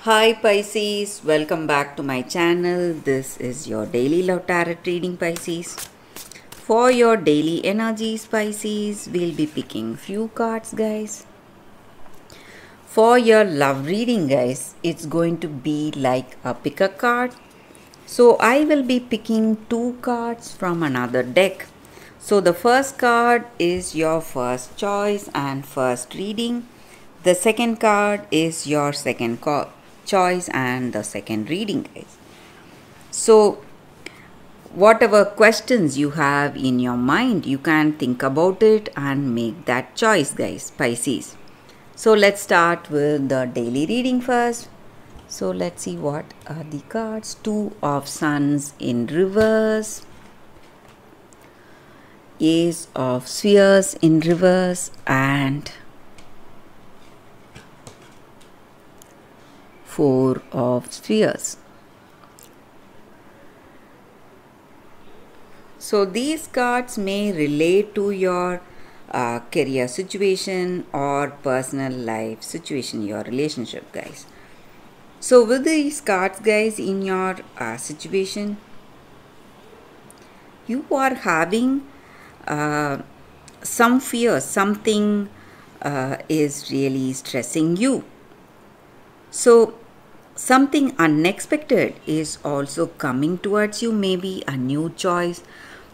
Hi Pisces, welcome back to my channel. This is your daily love tarot reading, Pisces. For your daily energies, Pisces, we'll be picking few cards, guys. For your love reading, guys, it's going to be like a pick a card. So I will be picking two cards from another deck. So the first card is your first choice and first reading. The second card is your second choice and the second reading, guys. So whatever questions you have in your mind, you can think about it and make that choice, guys, Pisces. So let's start with the daily reading first. So let's see what are the cards. Two of Suns in reverse, Ace of Spheres in reverse, and Four of Spheres. So these cards may relate to your career situation or personal life situation, your relationship, guys. So with these cards, guys, in your situation, you are having some fear, something is really stressing you. So something unexpected is also coming towards you, maybe a new choice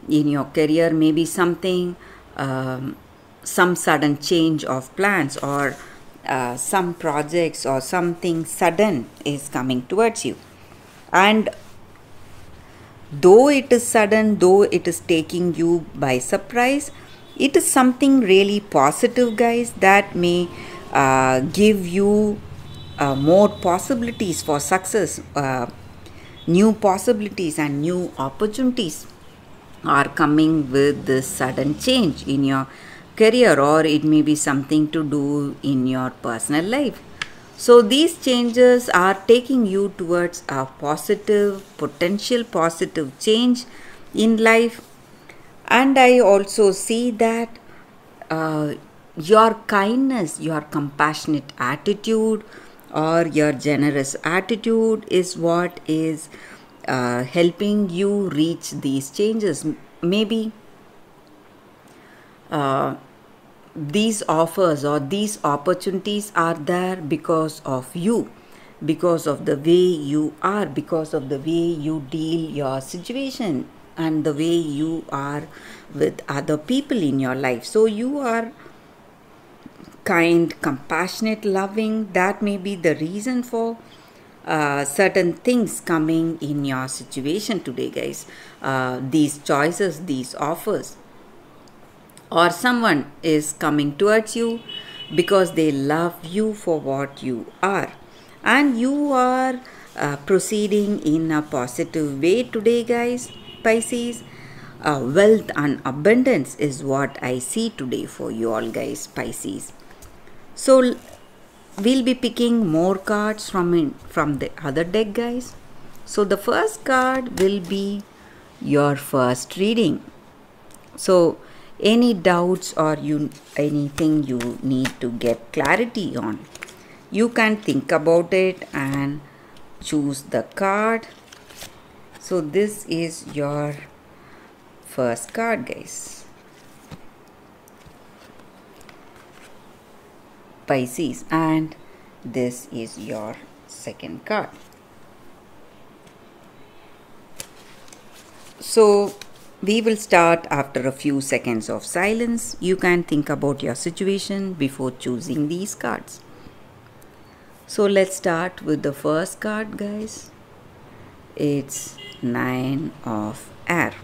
in your career, maybe something, some sudden change of plans, or some projects or something sudden is coming towards you. And though it is sudden, though it is taking you by surprise, it is something really positive, guys, that may give you more possibilities for success. New possibilities and new opportunities are coming with this sudden change in your career, or it may be something to do in your personal life. So these changes are taking you towards a positive, potential positive change in life. And I also see that your kindness, your compassionate attitude, or your generous attitude is what is helping you reach these changes. Maybe these offers or these opportunities are there because of you, because of the way you are, because of the way you deal your situation and the way you are with other people in your life. So you are kind, compassionate, loving. That may be the reason for certain things coming in your situation today, guys. These choices, these offers, or someone is coming towards you because they love you for what you are, and you are proceeding in a positive way today, guys, Pisces. Wealth and abundance is what I see today for you all, guys, Pisces. So we'll be picking more cards from the other deck, guys. So the first card will be your first reading. So any doubts or anything you need to get clarity on, you can think about it and choose the card. So this is your first card, guys, Pisces, and this is your second card. So we will start after a few seconds of silence. You can think about your situation before choosing these cards. So let's start with the first card, guys. It's Nine of Air.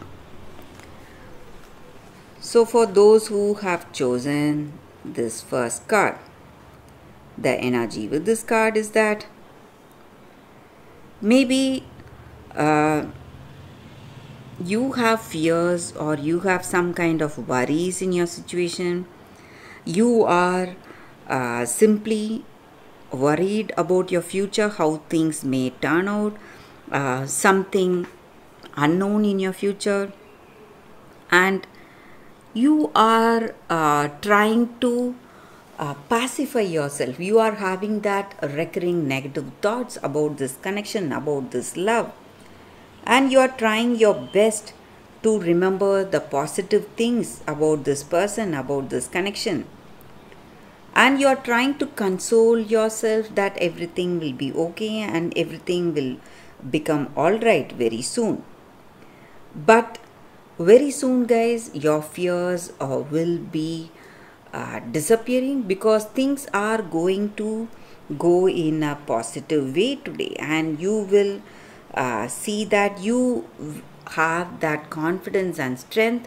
So for those who have chosen this first card, the energy with this card is that maybe you have fears or you have some kind of worries in your situation. You are simply worried about your future, how things may turn out, something unknown in your future, and you are trying to pacify yourself. You are having that recurring negative thoughts about this connection, about this love, and you are trying your best to remember the positive things about this person, about this connection, and you are trying to console yourself that everything will be okay and everything will become all right very soon. But very soon, guys, your fears will be disappearing, because things are going to go in a positive way today, and you will see that you have that confidence and strength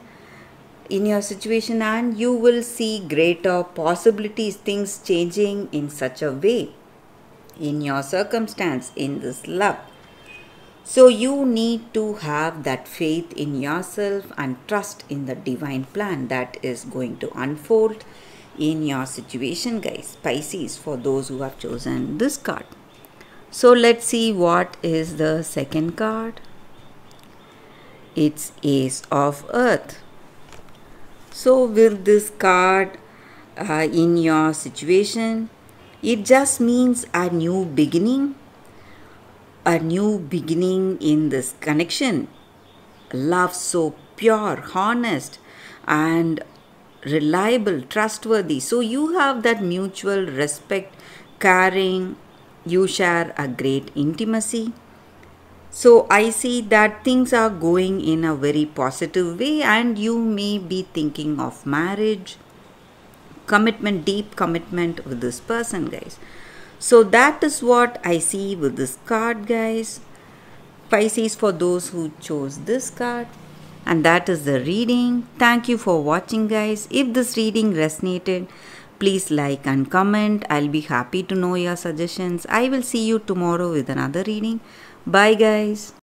in your situation, and you will see greater possibilities, things changing in such a way in your circumstance, in this love. So you need to have that faith in yourself and trust in the divine plan that is going to unfold in your situation, guys. Pisces, for those who have chosen this card. So let's see what is the second card. It's Ace of Earth. So with this card in your situation, it just means a new beginning. A new beginning in this connection. Love so pure, honest, and reliable, trustworthy. So you have that mutual respect, caring, you share a great intimacy. So I see that things are going in a very positive way, and you may be thinking of marriage, commitment, deep commitment with this person, guys. So that is what I see with this card, guys. Pisces, for those who chose this card. And that is the reading. Thank you for watching, guys. If this reading resonated, please like and comment. I'll be happy to know your suggestions. I will see you tomorrow with another reading. Bye, guys.